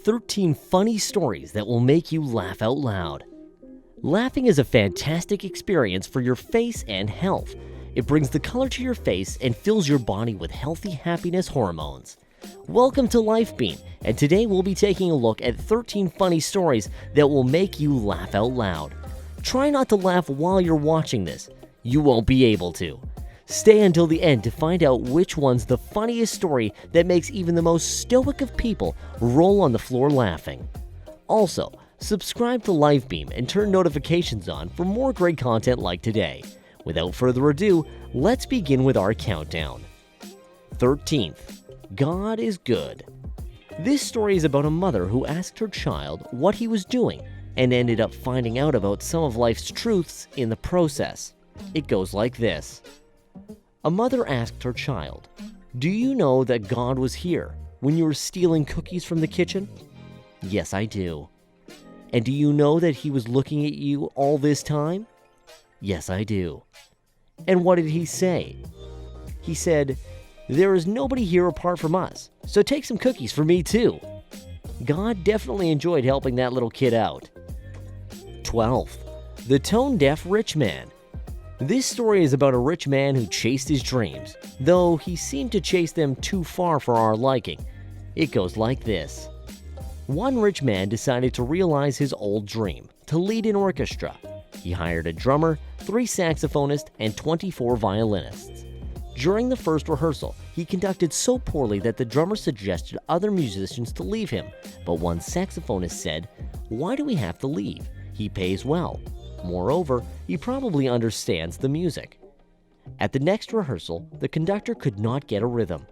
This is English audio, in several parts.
13 funny stories that will make you laugh out loud. Laughing is a fantastic experience for your face and health. It brings the color to your face and fills your body with healthy happiness hormones. Welcome to Life Beam, and today we'll be taking a look at 13 funny stories that will make you laugh out loud. Try not to laugh while you're watching this. You won't be able to. Stay until the end to find out which one's the funniest story that makes even the most stoic of people roll on the floor laughing. Also, subscribe to Lifebeam and turn notifications on for more great content like today. Without further ado, let's begin with our countdown. 13th. God is good. This story is about a mother who asked her child what he was doing and ended up finding out about some of life's truths in the process. It goes like this. A mother asked her child, "Do you know that God was here when you were stealing cookies from the kitchen?" "Yes, I do." "And do you know that he was looking at you all this time?" "Yes, I do." "And what did he say?" "He said, 'There is nobody here apart from us, so take some cookies for me too.'" God definitely enjoyed helping that little kid out. 12th. The tone-deaf rich man. This story is about a rich man who chased his dreams, though he seemed to chase them too far for our liking. It goes like this. One rich man decided to realize his old dream, to lead an orchestra. He hired a drummer, 3 saxophonists, and 24 violinists. During the first rehearsal, he conducted so poorly that the drummer suggested other musicians to leave him, but one saxophonist said, "Why do we have to leave? He pays well. Moreover, he probably understands the music." At the next rehearsal, the conductor could not get a rhythm.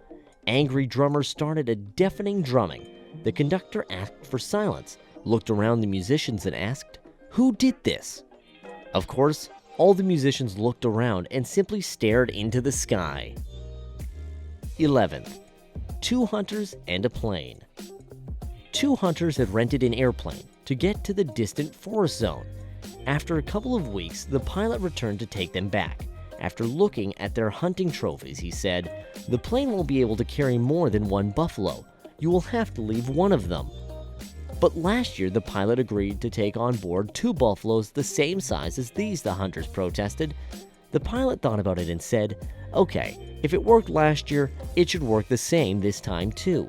Angry drummers started a deafening drumming. The conductor asked for silence, looked around the musicians and asked, "Who did this?" Of course, all the musicians looked around and simply stared into the sky. 11th. 2 hunters and a plane. 2 hunters had rented an airplane to get to the distant forest zone. After a couple of weeks, the pilot returned to take them back. After looking at their hunting trophies, he said, "The plane won't be able to carry more than 1 buffalo. You will have to leave one of them." But last year, the pilot agreed to take on board 2 buffaloes the same size as these, the hunters protested. The pilot thought about it and said, "Okay, if it worked last year, it should work the same this time too."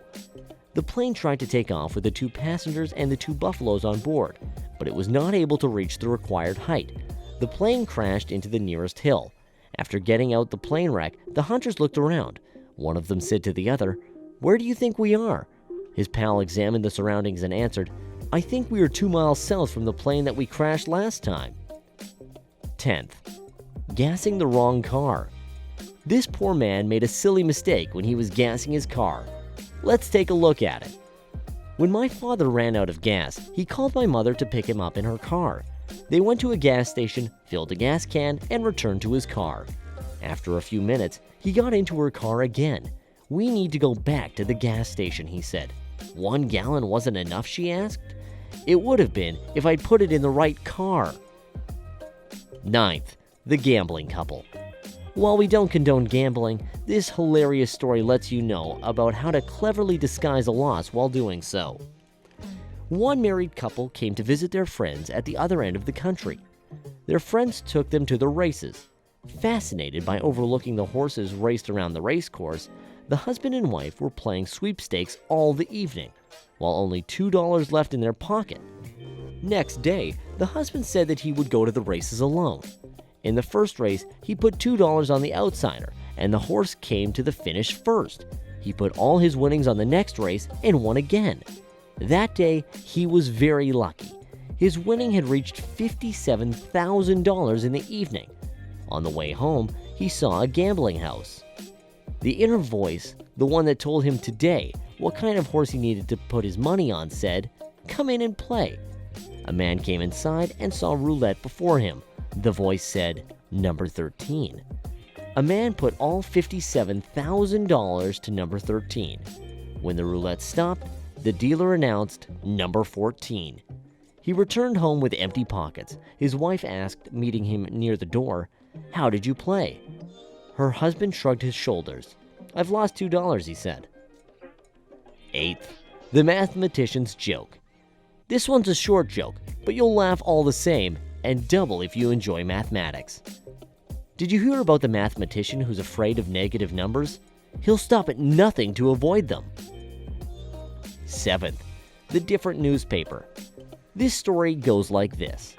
The plane tried to take off with the 2 passengers and the 2 buffaloes on board, but it was not able to reach the required height. The plane crashed into the nearest hill. After getting out the plane wreck, the hunters looked around. One of them said to the other, "Where do you think we are?" His pal examined the surroundings and answered, "I think we are 2 miles south from the plane that we crashed last time." 10th. Gassing the wrong car. This poor man made a silly mistake when he was gassing his car. Let's take a look at it. When my father ran out of gas, he called my mother to pick him up in her car. They went to a gas station, filled a gas can, and returned to his car. After a few minutes, he got into her car again. "We need to go back to the gas station," he said. "1 gallon wasn't enough?" she asked. "It would have been if I'd put it in the right car." 9th. The gambling couple. While we don't condone gambling, this hilarious story lets you know about how to cleverly disguise a loss while doing so. One married couple came to visit their friends at the other end of the country. Their friends took them to the races. Fascinated by overlooking the horses raced around the race course, the husband and wife were playing sweepstakes all the evening, while only $2 left in their pocket. Next day, the husband said that he would go to the races alone. In the first race, he put $2 on the outsider, and the horse came to the finish first. He put all his winnings on the next race and won again. That day, he was very lucky. His winning had reached $57,000 in the evening. On the way home, he saw a gambling house. The inner voice, the one that told him today what kind of horse he needed to put his money on, said, "Come in and play." A man came inside and saw roulette before him. The voice said, "Number 13. A man put all $57,000 to number 13. When the roulette stopped, the dealer announced number 14. He returned home with empty pockets. His wife asked, meeting him near the door, "How did you play?" Her husband shrugged his shoulders. "I've lost $2, he said. 8th. The Mathematician's Joke. This one's a short joke, but you'll laugh all the same, and double if you enjoy mathematics. Did you hear about the mathematician who's afraid of negative numbers? He'll stop at nothing to avoid them. 7th, the different newspaper. This story goes like this.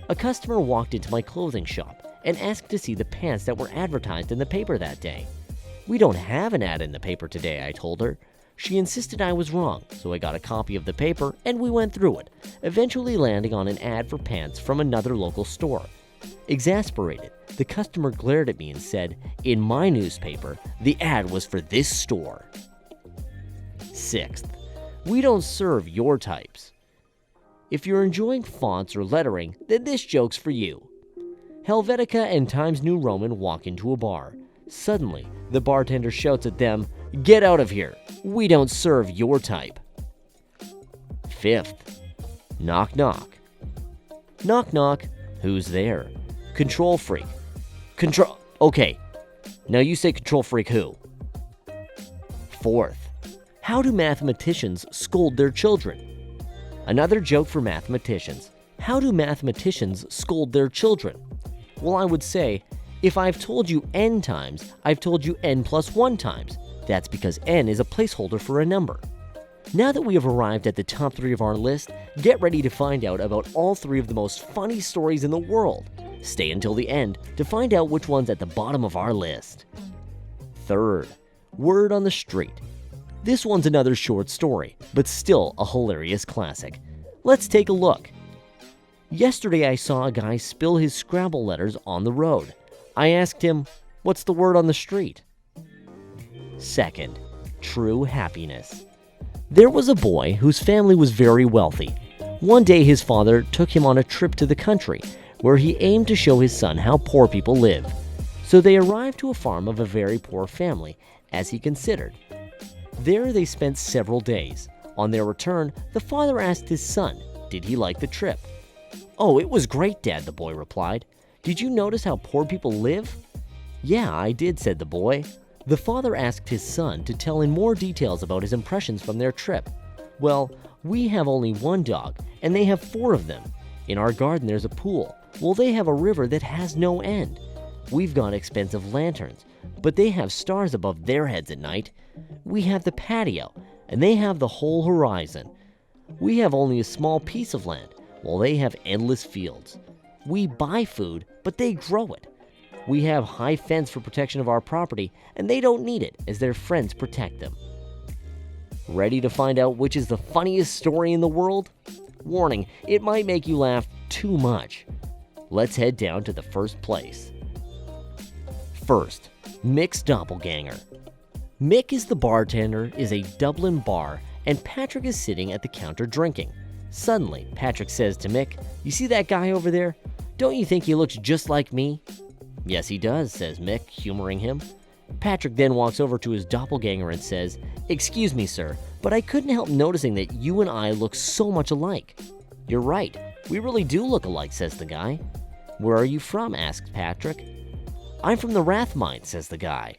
A customer walked into my clothing shop and asked to see the pants that were advertised in the paper that day. We don't have an ad in the paper today, I told her. She insisted I was wrong, so I got a copy of the paper and we went through it, eventually landing on an ad for pants from another local store. Exasperated, the customer glared at me and said, "In my newspaper, the ad was for this store." 6th, we don't serve your types. If you're enjoying fonts or lettering, then this joke's for you. Helvetica and Times New Roman walk into a bar. Suddenly, the bartender shouts at them, "Get out of here! We don't serve your type." 5th, knock knock. Knock knock, who's there? Control freak. Okay, now you say control freak who? 4th, how do mathematicians scold their children? Another joke for mathematicians. How do mathematicians scold their children? Well, I would say, if I've told you n times, I've told you n plus 1 times. That's because n is a placeholder for a number. Now that we have arrived at the top 3 of our list, get ready to find out about all 3 of the most funny stories in the world. Stay until the end to find out which one's at the bottom of our list. 3rd, word on the street. This one's another short story, but still a hilarious classic. Let's take a look. Yesterday I saw a guy spill his Scrabble letters on the road. I asked him, "What's the word on the street?" 2nd, true happiness. There was a boy whose family was very wealthy. One day his father took him on a trip to the country, where he aimed to show his son how poor people live. So they arrived to a farm of a very poor family, as he considered. There they spent several days. On their return, the father asked his son, did he like the trip? "Oh, it was great, Dad," the boy replied. "Did you notice how poor people live?" "Yeah, I did," said the boy. The father asked his son to tell in more details about his impressions from their trip. "Well, we have only 1 dog, and they have 4 of them. In our garden there's a pool. Well, they have a river that has no end. We've got expensive lanterns, but they have stars above their heads at night. We have the patio, and they have the whole horizon. We have only a small piece of land, while they have endless fields. We buy food, but they grow it. We have high fence for protection of our property, and they don't need it as their friends protect them." Ready to find out which is the funniest story in the world? Warning, it might make you laugh too much. Let's head down to the first place. First, Mick's doppelganger. Mick is the bartender, is a Dublin bar, and Patrick is sitting at the counter drinking. Suddenly, Patrick says to Mick, "You see that guy over there? Don't you think he looks just like me?" "Yes, he does," says Mick, humoring him. Patrick then walks over to his doppelganger and says, "Excuse me, sir, but I couldn't help noticing that you and I look so much alike." "You're right, we really do look alike," says the guy. "Where are you from?" asks Patrick. "I'm from the Rathmines," says the guy.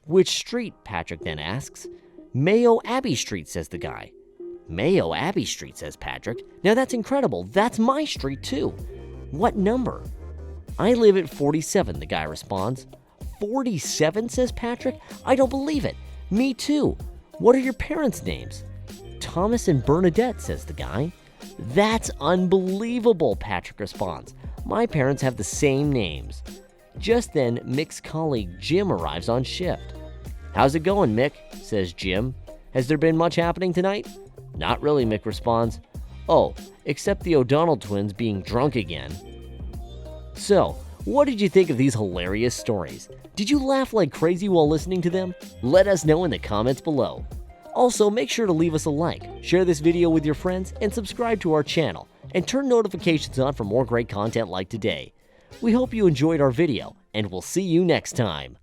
"Which street?" Patrick then asks. "Mayo Abbey Street," says the guy. "Mayo Abbey Street," says Patrick. "Now that's incredible, that's my street too. What number?" "I live at 47, the guy responds. 47, says Patrick. "I don't believe it. Me too. What are your parents' names?" "Thomas and Bernadette," says the guy. "That's unbelievable," Patrick responds. "My parents have the same names." Just then, Mick's colleague Jim arrives on shift. "How's it going, Mick?" says Jim. "Has there been much happening tonight?" "Not really," Mick responds. "Oh, except the O'Donnell twins being drunk again." So, what did you think of these hilarious stories? Did you laugh like crazy while listening to them? Let us know in the comments below. Also, make sure to leave us a like, share this video with your friends, and subscribe to our channel, and turn notifications on for more great content like today. We hope you enjoyed our video, and we'll see you next time.